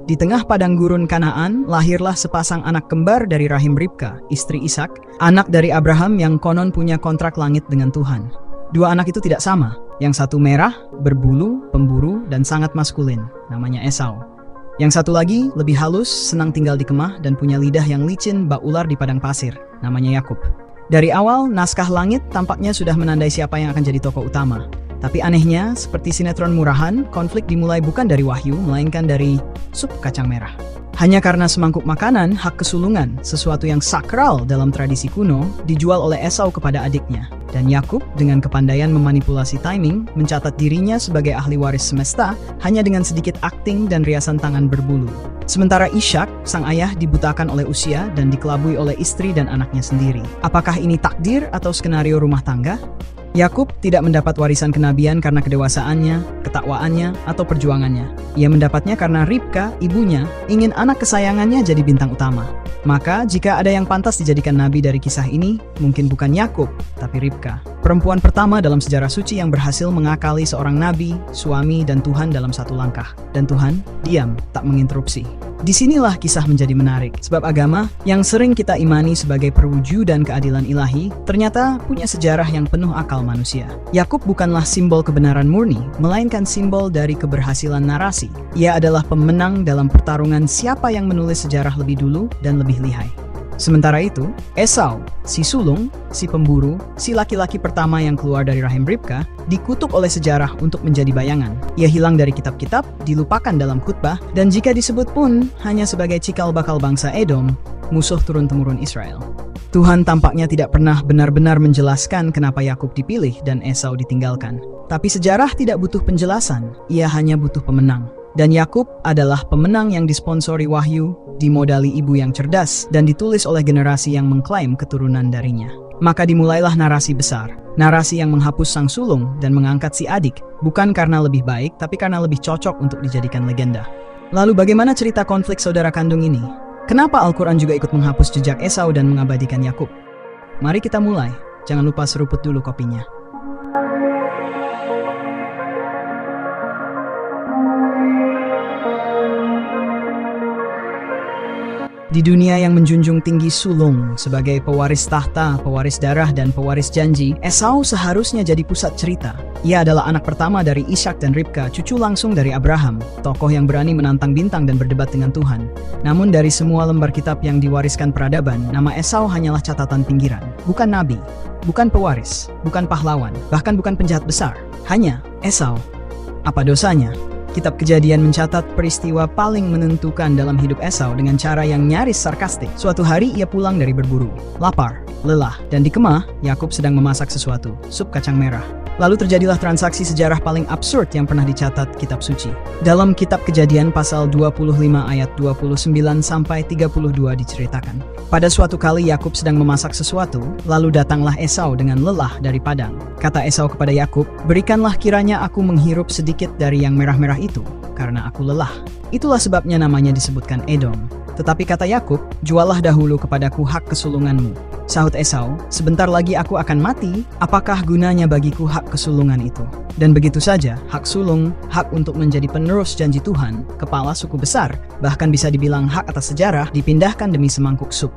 Di tengah padang gurun Kanaan, lahirlah sepasang anak kembar dari rahim Ribka, istri Ishak, anak dari Abraham yang konon punya kontrak langit dengan Tuhan. Dua anak itu tidak sama. Yang satu merah, berbulu, pemburu, dan sangat maskulin, namanya Esau. Yang satu lagi lebih halus, senang tinggal di kemah, dan punya lidah yang licin bak ular di padang pasir, namanya Yakub. Dari awal, naskah langit tampaknya sudah menandai siapa yang akan jadi tokoh utama. Tapi anehnya, seperti sinetron murahan, konflik dimulai bukan dari wahyu, melainkan dari sup kacang merah. Hanya karena semangkuk makanan, hak kesulungan, sesuatu yang sakral dalam tradisi kuno, dijual oleh Esau kepada adiknya. Dan Yakub, dengan kepandaian memanipulasi timing, mencatat dirinya sebagai ahli waris semesta, hanya dengan sedikit akting dan riasan tangan berbulu. Sementara Ishak, sang ayah, dibutakan oleh usia dan dikelabui oleh istri dan anaknya sendiri. Apakah ini takdir atau skenario rumah tangga? Yakub tidak mendapat warisan kenabian karena kedewasaannya, ketakwaannya, atau perjuangannya. Ia mendapatnya karena Ribka, ibunya, ingin anak kesayangannya jadi bintang utama. Maka, jika ada yang pantas dijadikan nabi dari kisah ini, mungkin bukan Yakub, tapi Ribka. Perempuan pertama dalam sejarah suci yang berhasil mengakali seorang nabi, suami, dan Tuhan dalam satu langkah. Dan Tuhan, diam, tak menginterupsi. Disinilah kisah menjadi menarik, sebab agama yang sering kita imani sebagai perwujudan keadilan ilahi, ternyata punya sejarah yang penuh akal manusia. Yakub bukanlah simbol kebenaran murni, melainkan simbol dari keberhasilan narasi. Ia adalah pemenang dalam pertarungan siapa yang menulis sejarah lebih dulu dan lebih lihai. Sementara itu, Esau, si sulung, si pemburu, si laki-laki pertama yang keluar dari rahim Ribka, dikutuk oleh sejarah untuk menjadi bayangan. Ia hilang dari kitab-kitab, dilupakan dalam khutbah, dan jika disebut pun hanya sebagai cikal bakal bangsa Edom, musuh turun-temurun Israel. Tuhan tampaknya tidak pernah benar-benar menjelaskan kenapa Yakub dipilih dan Esau ditinggalkan. Tapi sejarah tidak butuh penjelasan, ia hanya butuh pemenang. Dan Yakub adalah pemenang yang disponsori wahyu, dimodali ibu yang cerdas, dan ditulis oleh generasi yang mengklaim keturunan darinya. Maka dimulailah narasi besar, narasi yang menghapus sang sulung dan mengangkat si adik, bukan karena lebih baik, tapi karena lebih cocok untuk dijadikan legenda. Lalu bagaimana cerita konflik saudara kandung ini? Kenapa Al-Quran juga ikut menghapus jejak Esau dan mengabadikan Yakub? Mari kita mulai, jangan lupa seruput dulu kopinya. Di dunia yang menjunjung tinggi sulung sebagai pewaris tahta, pewaris darah, dan pewaris janji, Esau seharusnya jadi pusat cerita. Ia adalah anak pertama dari Ishak dan Ribka, cucu langsung dari Abraham, tokoh yang berani menantang bintang dan berdebat dengan Tuhan. Namun dari semua lembar kitab yang diwariskan peradaban, nama Esau hanyalah catatan pinggiran. Bukan nabi, bukan pewaris, bukan pahlawan, bahkan bukan penjahat besar. Hanya Esau. Apa dosanya? Kitab Kejadian mencatat peristiwa paling menentukan dalam hidup Esau dengan cara yang nyaris sarkastik. Suatu hari ia pulang dari berburu, lapar, lelah, dan di kemah, Yakub sedang memasak sesuatu, sup kacang merah. Lalu terjadilah transaksi sejarah paling absurd yang pernah dicatat kitab suci. Dalam kitab Kejadian pasal 25 ayat 29 sampai 32 diceritakan. Pada suatu kali Yakub sedang memasak sesuatu, lalu datanglah Esau dengan lelah dari padang. Kata Esau kepada Yakub, "Berikanlah kiranya aku menghirup sedikit dari yang merah-merah itu, karena aku lelah." Itulah sebabnya namanya disebutkan Edom. Tetapi kata Yakub, "Juallah dahulu kepadaku hak kesulunganmu." Sahut Esau, "Sebentar lagi aku akan mati, apakah gunanya bagiku hak kesulungan itu?" Dan begitu saja, hak sulung, hak untuk menjadi penerus janji Tuhan, kepala suku besar, bahkan bisa dibilang hak atas sejarah, dipindahkan demi semangkuk sup.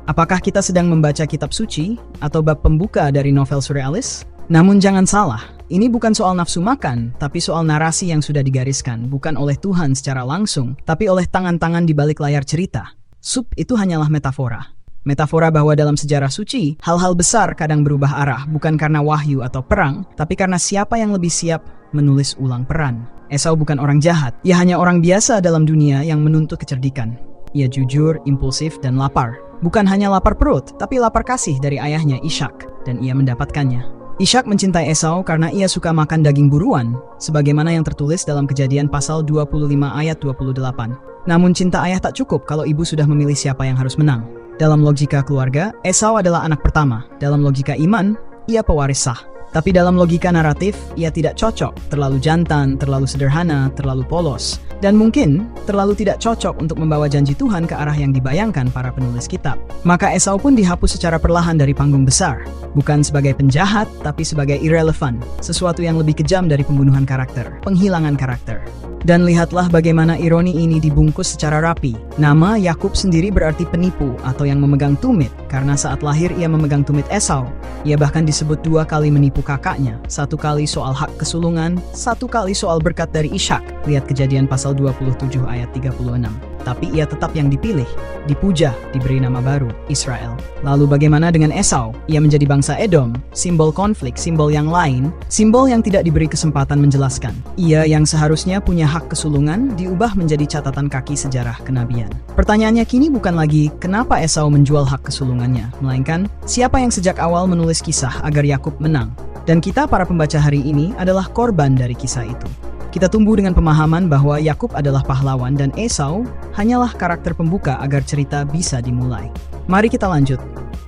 Apakah kita sedang membaca kitab suci atau bab pembuka dari novel surrealis? Namun jangan salah, ini bukan soal nafsu makan, tapi soal narasi yang sudah digariskan, bukan oleh Tuhan secara langsung, tapi oleh tangan-tangan di balik layar cerita. Sup itu hanyalah metafora. Metafora bahwa dalam sejarah suci, hal-hal besar kadang berubah arah, bukan karena wahyu atau perang, tapi karena siapa yang lebih siap menulis ulang peran. Esau bukan orang jahat, ia hanya orang biasa dalam dunia yang menuntut kecerdikan. Ia jujur, impulsif, dan lapar. Bukan hanya lapar perut, tapi lapar kasih dari ayahnya Ishak, dan ia mendapatkannya. Ishak mencintai Esau karena ia suka makan daging buruan, sebagaimana yang tertulis dalam Kejadian pasal 25 ayat 28. Namun cinta ayah tak cukup kalau ibu sudah memilih siapa yang harus menang. Dalam logika keluarga, Esau adalah anak pertama. Dalam logika iman, ia pewaris sah. Tapi dalam logika naratif, ia tidak cocok, terlalu jantan, terlalu sederhana, terlalu polos, dan mungkin terlalu tidak cocok untuk membawa janji Tuhan ke arah yang dibayangkan para penulis kitab. Maka Esau pun dihapus secara perlahan dari panggung besar, bukan sebagai penjahat, tapi sebagai irrelevan, sesuatu yang lebih kejam dari pembunuhan karakter, penghilangan karakter. Dan lihatlah bagaimana ironi ini dibungkus secara rapi. Nama Yakub sendiri berarti penipu atau yang memegang tumit, karena saat lahir ia memegang tumit Esau. Ia bahkan disebut 2 kali menipu kakaknya, 1 kali soal hak kesulungan, 1 kali soal berkat dari Ishak. Lihat Kejadian pasal 27 ayat 36. Tapi ia tetap yang dipilih, dipuja, diberi nama baru, Israel. Lalu bagaimana dengan Esau? Ia menjadi bangsa Edom, simbol konflik, simbol yang lain, simbol yang tidak diberi kesempatan menjelaskan. Ia yang seharusnya punya hak kesulungan, diubah menjadi catatan kaki sejarah kenabian. Pertanyaannya kini bukan lagi kenapa Esau menjual hak kesulungannya, melainkan siapa yang sejak awal menulis kisah agar Yakub menang. Dan kita para pembaca hari ini adalah korban dari kisah itu. Kita tumbuh dengan pemahaman bahwa Yakub adalah pahlawan dan Esau hanyalah karakter pembuka agar cerita bisa dimulai. Mari kita lanjut.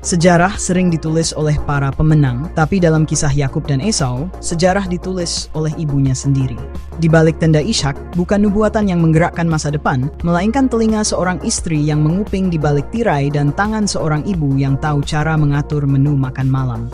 Sejarah sering ditulis oleh para pemenang, tapi dalam kisah Yakub dan Esau, sejarah ditulis oleh ibunya sendiri. Di balik tenda Ishak, bukan nubuatan yang menggerakkan masa depan, melainkan telinga seorang istri yang menguping di balik tirai dan tangan seorang ibu yang tahu cara mengatur menu makan malam.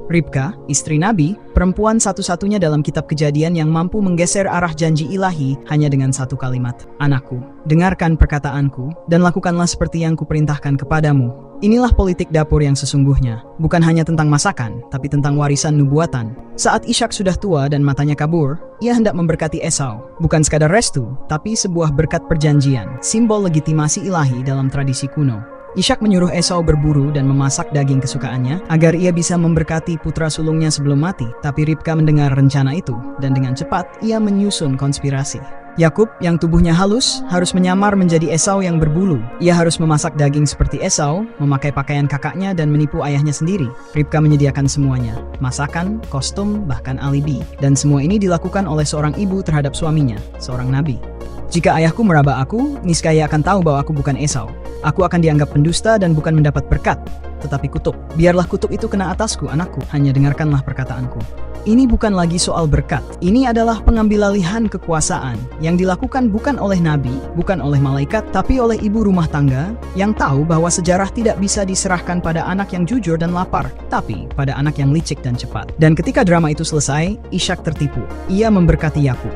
Ribka, istri Nabi, perempuan satu-satunya dalam kitab Kejadian yang mampu menggeser arah janji ilahi hanya dengan 1 kalimat. Anakku, dengarkan perkataanku, dan lakukanlah seperti yang kuperintahkan kepadamu. Inilah politik dapur yang sesungguhnya, bukan hanya tentang masakan, tapi tentang warisan nubuatan. Saat Ishak sudah tua dan matanya kabur, ia hendak memberkati Esau. Bukan sekadar restu, tapi sebuah berkat perjanjian, simbol legitimasi ilahi dalam tradisi kuno. Ishak menyuruh Esau berburu dan memasak daging kesukaannya agar ia bisa memberkati putra sulungnya sebelum mati. Tapi Ribka mendengar rencana itu dan dengan cepat ia menyusun konspirasi. Yakub yang tubuhnya halus harus menyamar menjadi Esau yang berbulu. Ia harus memasak daging seperti Esau, memakai pakaian kakaknya dan menipu ayahnya sendiri. Ribka menyediakan semuanya, masakan, kostum, bahkan alibi. Dan semua ini dilakukan oleh seorang ibu terhadap suaminya, seorang nabi. Jika ayahku meraba aku, niscaya akan tahu bahwa aku bukan Esau. Aku akan dianggap pendusta dan bukan mendapat berkat, tetapi kutuk. Biarlah kutuk itu kena atasku, anakku. Hanya dengarkanlah perkataanku. Ini bukan lagi soal berkat. Ini adalah pengambilalihan kekuasaan yang dilakukan bukan oleh nabi, bukan oleh malaikat, tapi oleh ibu rumah tangga yang tahu bahwa sejarah tidak bisa diserahkan pada anak yang jujur dan lapar, tapi pada anak yang licik dan cepat. Dan ketika drama itu selesai, Ishak tertipu. Ia memberkati Yakub.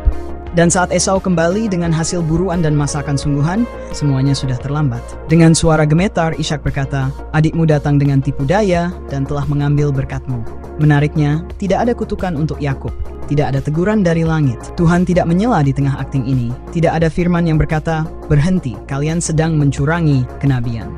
Dan saat Esau kembali dengan hasil buruan dan masakan sungguhan, semuanya sudah terlambat. Dengan suara gemetar, Ishak berkata, adikmu datang dengan tipu daya dan telah mengambil berkatmu. Menariknya, tidak ada kutukan untuk Yakub. Tidak ada teguran dari langit. Tuhan tidak menyela di tengah akting ini. Tidak ada firman yang berkata, berhenti, kalian sedang mencurangi kenabian.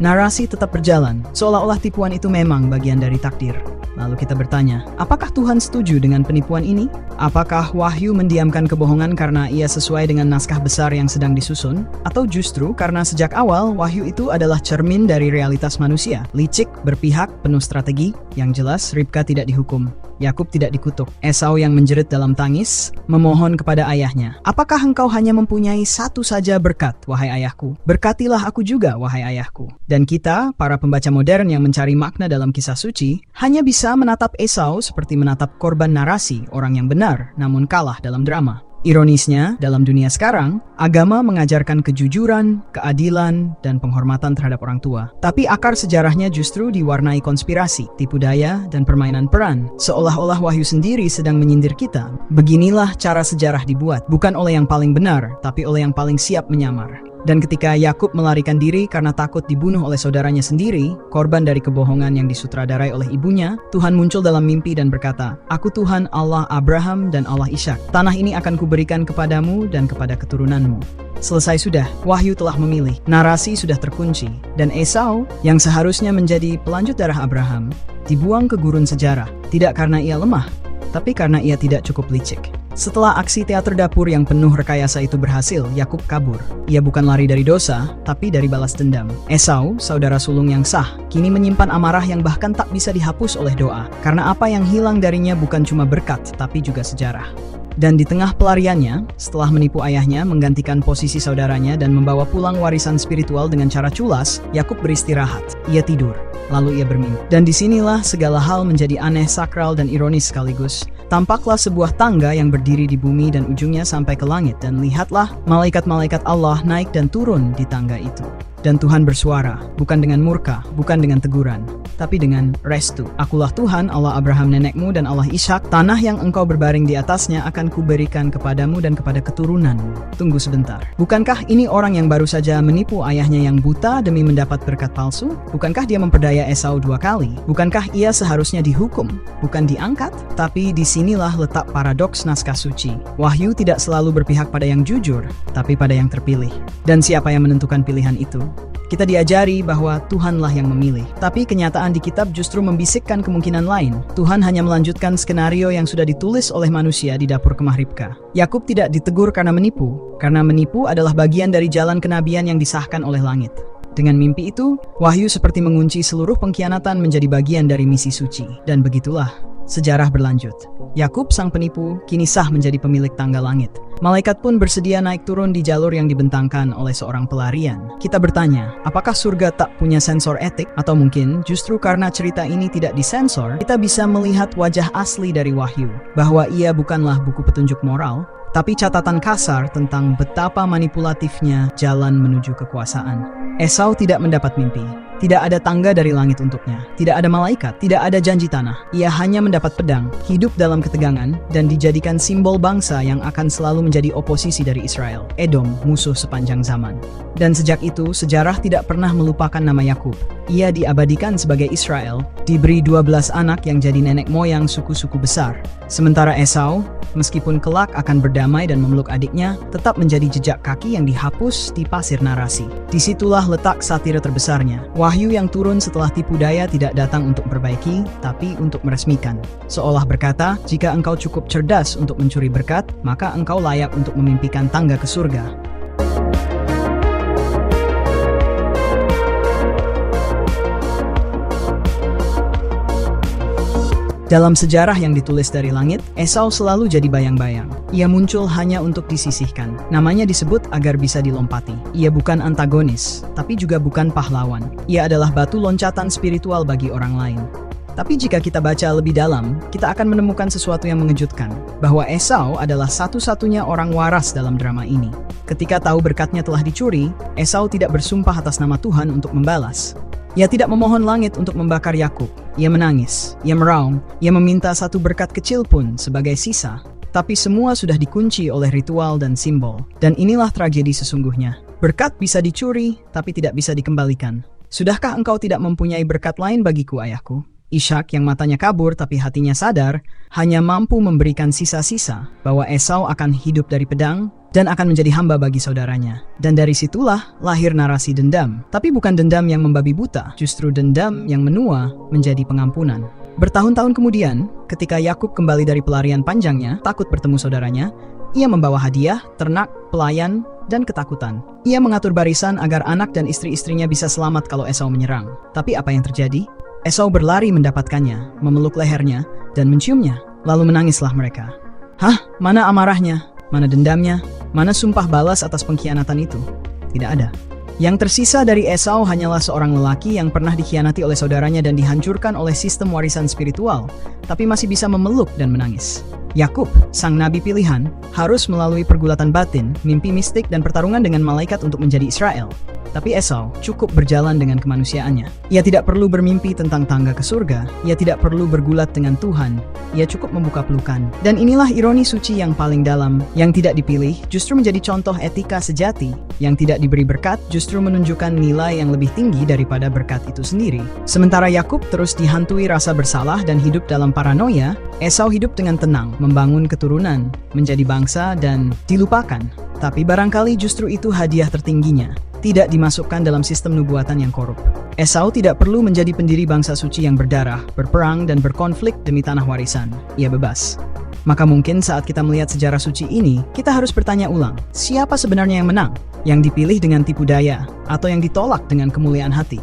Narasi tetap berjalan, seolah-olah tipuan itu memang bagian dari takdir. Lalu kita bertanya, apakah Tuhan setuju dengan penipuan ini? Apakah Wahyu mendiamkan kebohongan karena ia sesuai dengan naskah besar yang sedang disusun? Atau justru karena sejak awal Wahyu itu adalah cermin dari realitas manusia? Licik, berpihak, penuh strategi. Yang jelas Ribka tidak dihukum. Yakub tidak dikutuk. Esau yang menjerit dalam tangis, memohon kepada ayahnya, apakah engkau hanya mempunyai satu saja berkat, wahai ayahku? Berkatilah aku juga, wahai ayahku. Dan kita, para pembaca modern yang mencari makna dalam kisah suci, hanya bisa menatap Esau seperti menatap korban narasi, orang yang benar, namun kalah dalam drama. Ironisnya, dalam dunia sekarang, agama mengajarkan kejujuran, keadilan, dan penghormatan terhadap orang tua. Tapi akar sejarahnya justru diwarnai konspirasi, tipu daya, dan permainan peran. Seolah-olah Wahyu sendiri sedang menyindir kita. Beginilah cara sejarah dibuat, bukan oleh yang paling benar, tapi oleh yang paling siap menyamar. Dan ketika Yakub melarikan diri karena takut dibunuh oleh saudaranya sendiri, korban dari kebohongan yang disutradarai oleh ibunya, Tuhan muncul dalam mimpi dan berkata, Aku Tuhan Allah Abraham dan Allah Ishak. Tanah ini akan kuberikan kepadamu dan kepada keturunanmu. Selesai sudah, Wahyu telah memilih. Narasi sudah terkunci. Dan Esau, yang seharusnya menjadi pelanjut darah Abraham, dibuang ke gurun sejarah. Tidak karena ia lemah, tapi karena ia tidak cukup licik. Setelah aksi teater dapur yang penuh rekayasa itu berhasil, Yakub kabur. Ia bukan lari dari dosa, tapi dari balas dendam. Esau, saudara sulung yang sah, kini menyimpan amarah yang bahkan tak bisa dihapus oleh doa. Karena apa yang hilang darinya bukan cuma berkat, tapi juga sejarah. Dan di tengah pelariannya, setelah menipu ayahnya, menggantikan posisi saudaranya dan membawa pulang warisan spiritual dengan cara culas, Yakub beristirahat. Ia tidur, lalu ia bermimpi. Dan disinilah segala hal menjadi aneh, sakral, dan ironis sekaligus. Tampaklah sebuah tangga yang berdiri di bumi dan ujungnya sampai ke langit, dan lihatlah malaikat-malaikat Allah naik dan turun di tangga itu. Dan Tuhan bersuara, bukan dengan murka, bukan dengan teguran, tapi dengan restu. Akulah Tuhan, Allah Abraham nenekmu dan Allah Ishak. Tanah yang engkau berbaring di atasnya akan kuberikan kepadamu dan kepada keturunanmu. Tunggu sebentar. Bukankah ini orang yang baru saja menipu ayahnya yang buta demi mendapat berkat palsu? Bukankah dia memperdaya Esau 2 kali? Bukankah ia seharusnya dihukum, bukan diangkat? Tapi disinilah letak paradoks naskah suci. Wahyu tidak selalu berpihak pada yang jujur, tapi pada yang terpilih. Dan siapa yang menentukan pilihan itu? Kita diajari bahwa Tuhanlah yang memilih. Tapi kenyataan di kitab justru membisikkan kemungkinan lain. Tuhan hanya melanjutkan skenario yang sudah ditulis oleh manusia di dapur kemah Ribka. Yakub tidak ditegur karena menipu. Karena menipu adalah bagian dari jalan kenabian yang disahkan oleh langit. Dengan mimpi itu, Wahyu seperti mengunci seluruh pengkhianatan menjadi bagian dari misi suci. Dan begitulah sejarah berlanjut. Yakub sang penipu kini sah menjadi pemilik tangga langit. Malaikat pun bersedia naik turun di jalur yang dibentangkan oleh seorang pelarian. Kita bertanya, apakah surga tak punya sensor etik? Atau mungkin justru karena cerita ini tidak disensor, kita bisa melihat wajah asli dari Wahyu, bahwa ia bukanlah buku petunjuk moral, tapi catatan kasar tentang betapa manipulatifnya jalan menuju kekuasaan. Esau tidak mendapat mimpi. Tidak ada tangga dari langit untuknya. Tidak ada malaikat. Tidak ada janji tanah. Ia hanya mendapat pedang, hidup dalam ketegangan, dan dijadikan simbol bangsa yang akan selalu menjadi oposisi dari Israel. Edom, musuh sepanjang zaman. Dan sejak itu, sejarah tidak pernah melupakan nama Yakub. Ia diabadikan sebagai Israel, diberi 12 anak yang jadi nenek moyang suku-suku besar. Sementara Esau, meskipun kelak akan berdamai dan memeluk adiknya, tetap menjadi jejak kaki yang dihapus di pasir narasi. Disitulah letak satire terbesarnya. Wahyu yang turun setelah tipu daya tidak datang untuk memperbaiki, tapi untuk meresmikan. Seolah berkata, jika engkau cukup cerdas untuk mencuri berkat, maka engkau layak untuk memimpikan tangga ke surga. Dalam sejarah yang ditulis dari langit, Esau selalu jadi bayang-bayang. Ia muncul hanya untuk disisihkan. Namanya disebut agar bisa dilompati. Ia bukan antagonis, tapi juga bukan pahlawan. Ia adalah batu loncatan spiritual bagi orang lain. Tapi jika kita baca lebih dalam, kita akan menemukan sesuatu yang mengejutkan. Bahwa Esau adalah satu-satunya orang waras dalam drama ini. Ketika tahu berkatnya telah dicuri, Esau tidak bersumpah atas nama Tuhan untuk membalas. Ia tidak memohon langit untuk membakar Yakub. Ia menangis, ia meraung, ia meminta satu berkat kecil pun sebagai sisa. Tapi semua sudah dikunci oleh ritual dan simbol. Dan inilah tragedi sesungguhnya. Berkat bisa dicuri, tapi tidak bisa dikembalikan. Sudahkah engkau tidak mempunyai berkat lain bagiku, ayahku? Ishak yang matanya kabur tapi hatinya sadar, hanya mampu memberikan sisa-sisa bahwa Esau akan hidup dari pedang dan akan menjadi hamba bagi saudaranya. Dan dari situlah lahir narasi dendam. Tapi bukan dendam yang membabi buta, justru dendam yang menua menjadi pengampunan. Bertahun-tahun kemudian, ketika Yakub kembali dari pelarian panjangnya, takut bertemu saudaranya, ia membawa hadiah, ternak, pelayan, dan ketakutan. Ia mengatur barisan agar anak dan istri-istrinya bisa selamat kalau Esau menyerang. Tapi apa yang terjadi? Esau berlari mendapatkannya, memeluk lehernya, dan menciumnya. Lalu menangislah mereka. Hah? Mana amarahnya? Mana dendamnya? Mana sumpah balas atas pengkhianatan itu? Tidak ada. Yang tersisa dari Esau hanyalah seorang lelaki yang pernah dikhianati oleh saudaranya dan dihancurkan oleh sistem warisan spiritual, tapi masih bisa memeluk dan menangis. Yakub, sang nabi pilihan, harus melalui pergulatan batin, mimpi mistik, dan pertarungan dengan malaikat untuk menjadi Israel. Tapi Esau cukup berjalan dengan kemanusiaannya. Ia tidak perlu bermimpi tentang tangga ke surga. Ia tidak perlu bergulat dengan Tuhan. Ia cukup membuka pelukan. Dan inilah ironi suci yang paling dalam. Yang tidak dipilih justru menjadi contoh etika sejati. Yang tidak diberi berkat justru menunjukkan nilai yang lebih tinggi daripada berkat itu sendiri. Sementara Yakub terus dihantui rasa bersalah dan hidup dalam paranoia, Esau hidup dengan tenang, membangun keturunan, menjadi bangsa, dan dilupakan. Tapi barangkali justru itu hadiah tertingginya. Tidak dimasukkan dalam sistem nubuatan yang korup. Esau tidak perlu menjadi pendiri bangsa suci yang berdarah, berperang, dan berkonflik demi tanah warisan. Ia bebas. Maka mungkin saat kita melihat sejarah suci ini, kita harus bertanya ulang, siapa sebenarnya yang menang? Yang dipilih dengan tipu daya, atau yang ditolak dengan kemuliaan hati?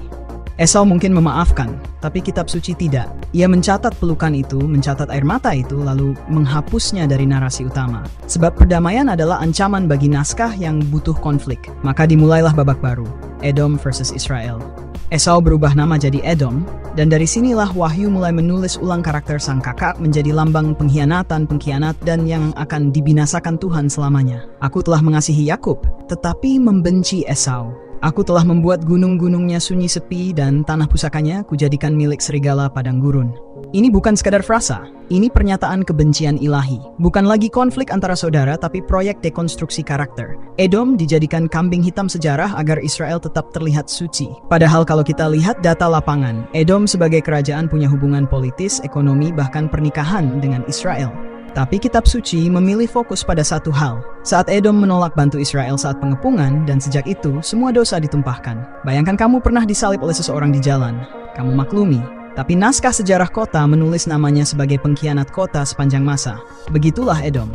Esau mungkin memaafkan, tapi kitab suci tidak. Ia mencatat pelukan itu, mencatat air mata itu, lalu menghapusnya dari narasi utama. Sebab perdamaian adalah ancaman bagi naskah yang butuh konflik. Maka dimulailah babak baru, Edom versus Israel. Esau berubah nama jadi Edom, dan dari sinilah Wahyu mulai menulis ulang karakter sang kakak menjadi lambang pengkhianatan, pengkhianat, dan yang akan dibinasakan Tuhan selamanya. Aku telah mengasihi Yakub, tetapi membenci Esau. Aku telah membuat gunung-gunungnya sunyi sepi dan tanah pusakanya kujadikan milik serigala padang gurun. Ini bukan sekadar frasa, ini pernyataan kebencian ilahi. Bukan lagi konflik antara saudara, tapi proyek dekonstruksi karakter. Edom dijadikan kambing hitam sejarah agar Israel tetap terlihat suci. Padahal kalau kita lihat data lapangan, Edom sebagai kerajaan punya hubungan politis, ekonomi, bahkan pernikahan dengan Israel. Tapi kitab suci memilih fokus pada satu hal. Saat Edom menolak bantu Israel saat pengepungan, dan sejak itu semua dosa ditumpahkan. Bayangkan kamu pernah disalib oleh seseorang di jalan. Kamu maklumi. Tapi naskah sejarah kota menulis namanya sebagai pengkhianat kota sepanjang masa. Begitulah Edom.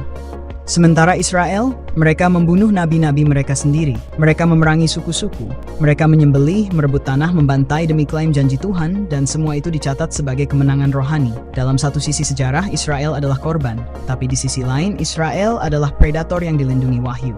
Sementara Israel, mereka membunuh nabi-nabi mereka sendiri. Mereka memerangi suku-suku. Mereka menyembelih, merebut tanah, membantai demi klaim janji Tuhan, dan semua itu dicatat sebagai kemenangan rohani. Dalam satu sisi sejarah, Israel adalah korban. Tapi di sisi lain, Israel adalah predator yang dilindungi wahyu.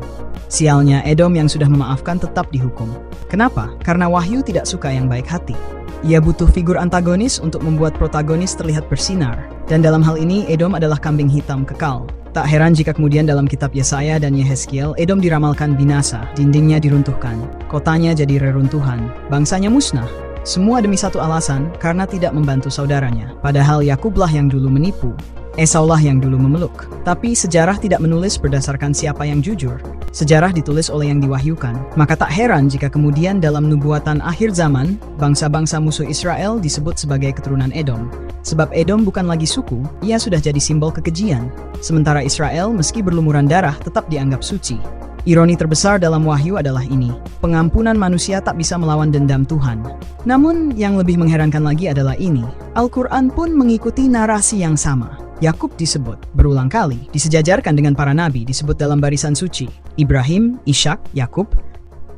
Sialnya, Edom yang sudah memaafkan tetap dihukum. Kenapa? Karena wahyu tidak suka yang baik hati. Ia butuh figur antagonis untuk membuat protagonis terlihat bersinar. Dan dalam hal ini, Edom adalah kambing hitam kekal. Tak heran jika kemudian dalam kitab Yesaya dan Yehezkiel, Edom diramalkan binasa, dindingnya diruntuhkan, kotanya jadi reruntuhan, bangsanya musnah. Semua demi satu alasan, karena tidak membantu saudaranya. Padahal Yakublah yang dulu menipu, Esaulah yang dulu memeluk. Tapi sejarah tidak menulis berdasarkan siapa yang jujur. Sejarah ditulis oleh yang diwahyukan. Maka tak heran jika kemudian dalam nubuatan akhir zaman, bangsa-bangsa musuh Israel disebut sebagai keturunan Edom. Sebab Edom bukan lagi suku, ia sudah jadi simbol kekejian. Sementara Israel meski berlumuran darah tetap dianggap suci. Ironi terbesar dalam wahyu adalah ini. Pengampunan manusia tak bisa melawan dendam Tuhan. Namun yang lebih mengherankan lagi adalah ini. Al-Quran pun mengikuti narasi yang sama. Yakub disebut berulang kali, disejajarkan dengan para nabi, disebut dalam barisan suci. Ibrahim, Ishak, Yakub.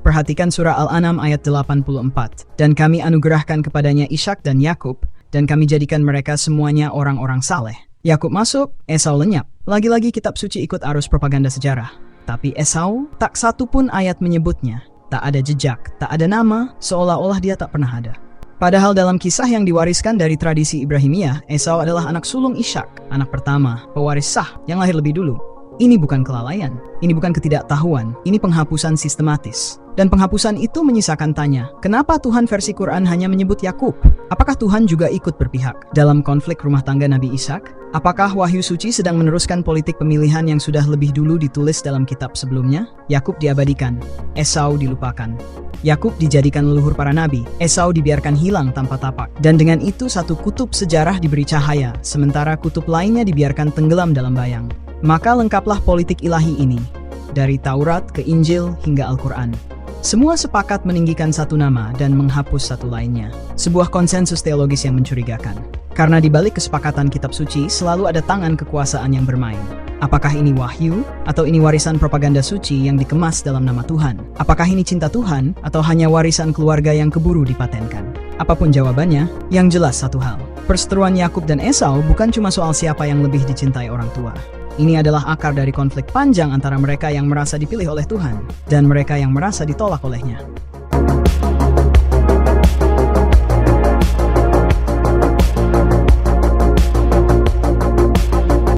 Perhatikan surah Al-An'am ayat 84. Dan kami anugerahkan kepadanya Ishak dan Yakub, dan kami jadikan mereka semuanya orang-orang saleh. Yakub masuk, Esau lenyap. Lagi-lagi kitab suci ikut arus propaganda sejarah. Tapi Esau, tak satu pun ayat menyebutnya. Tak ada jejak, tak ada nama, seolah-olah dia tak pernah ada. Padahal dalam kisah yang diwariskan dari tradisi Ibrahimiyah, Esau adalah anak sulung Ishak, anak pertama, pewaris sah, yang lahir lebih dulu. Ini bukan kelalaian, ini bukan ketidaktahuan, ini penghapusan sistematis. Dan penghapusan itu menyisakan tanya, kenapa Tuhan versi Quran hanya menyebut Yakub? Apakah Tuhan juga ikut berpihak dalam konflik rumah tangga Nabi Ishak? Apakah Wahyu Suci sedang meneruskan politik pemilihan yang sudah lebih dulu ditulis dalam kitab sebelumnya? Yakub diabadikan, Esau dilupakan. Yakub dijadikan leluhur para nabi, Esau dibiarkan hilang tanpa tapak. Dan dengan itu satu kutub sejarah diberi cahaya, sementara kutub lainnya dibiarkan tenggelam dalam bayang. Maka lengkaplah politik ilahi ini, dari Taurat ke Injil hingga Al-Quran. Semua sepakat meninggikan satu nama dan menghapus satu lainnya. Sebuah konsensus teologis yang mencurigakan. Karena di balik kesepakatan kitab suci selalu ada tangan kekuasaan yang bermain. Apakah ini wahyu atau ini warisan propaganda suci yang dikemas dalam nama Tuhan? Apakah ini cinta Tuhan atau hanya warisan keluarga yang keburu dipatenkan? Apapun jawabannya, yang jelas satu hal. Perseteruan Yakub dan Esau bukan cuma soal siapa yang lebih dicintai orang tua. Ini adalah akar dari konflik panjang antara mereka yang merasa dipilih oleh Tuhan dan mereka yang merasa ditolak olehnya.